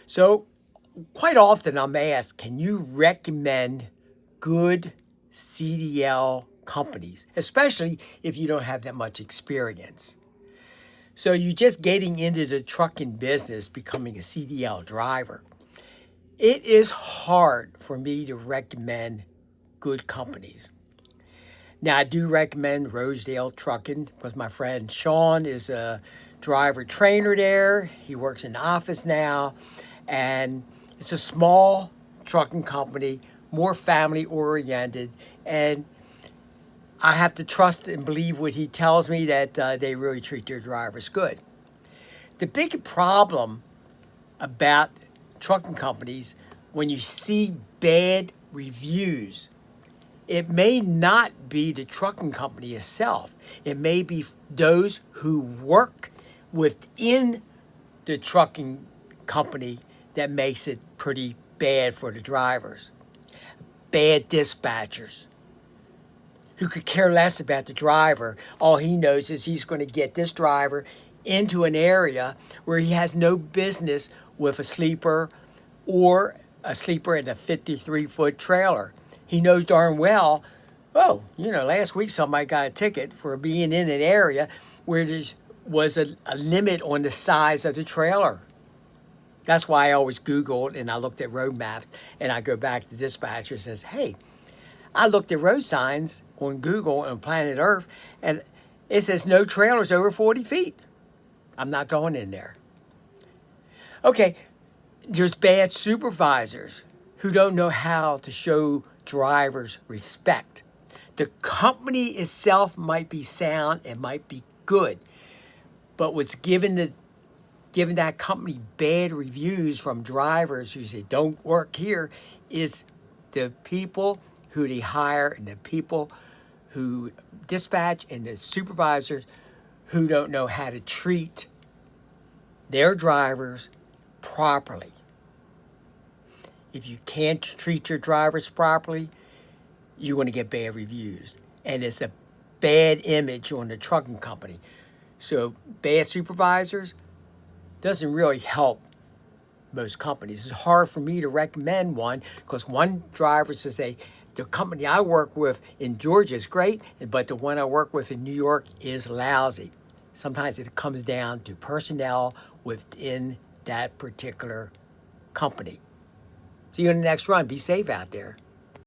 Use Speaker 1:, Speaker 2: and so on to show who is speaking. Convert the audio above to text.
Speaker 1: So quite often I'm asked, can you recommend good CDL companies, especially if you don't have that much experience? So you're just getting into the trucking business, becoming a CDL driver. It is hard for me to recommend good companies. Now, I do recommend Rosedale Trucking because my friend Sean is a driver trainer there. He works in the office now, and it's a small trucking company, more family oriented, and I have to trust and believe what he tells me that they really treat their drivers good. The big problem about trucking companies when you see bad reviews, it may not be the trucking company itself. It may be those who work within the trucking company that makes it pretty bad for the drivers. Bad dispatchers who could care less about the driver. All he knows is he's going to get this driver into an area where he has no business with a sleeper or a sleeper in a 53-foot trailer. He knows darn well, oh, last week somebody got a ticket for being in an area where there was a limit on the size of the trailer. That's why I always Googled and I looked at road maps and I go back to dispatcher and says, hey, I looked at road signs on Google and Planet Earth and it says no trailers over 40 feet. I'm not going in there. Okay, there's bad supervisors who don't know how to show drivers respect. The company itself might be sound and might be good, but what's giving that company bad reviews from drivers who say don't work here is the people who they hire and the people who dispatch and the supervisors who don't know how to treat their drivers properly. If you can't treat your drivers properly, you're going to get bad reviews. And it's a bad image on the trucking company. So bad supervisors doesn't really help most companies. It's hard for me to recommend one because one driver to say, the company I work with in Georgia is great, but the one I work with in New York is lousy. Sometimes it comes down to personnel within that particular company. See you in the next run. Be safe out there.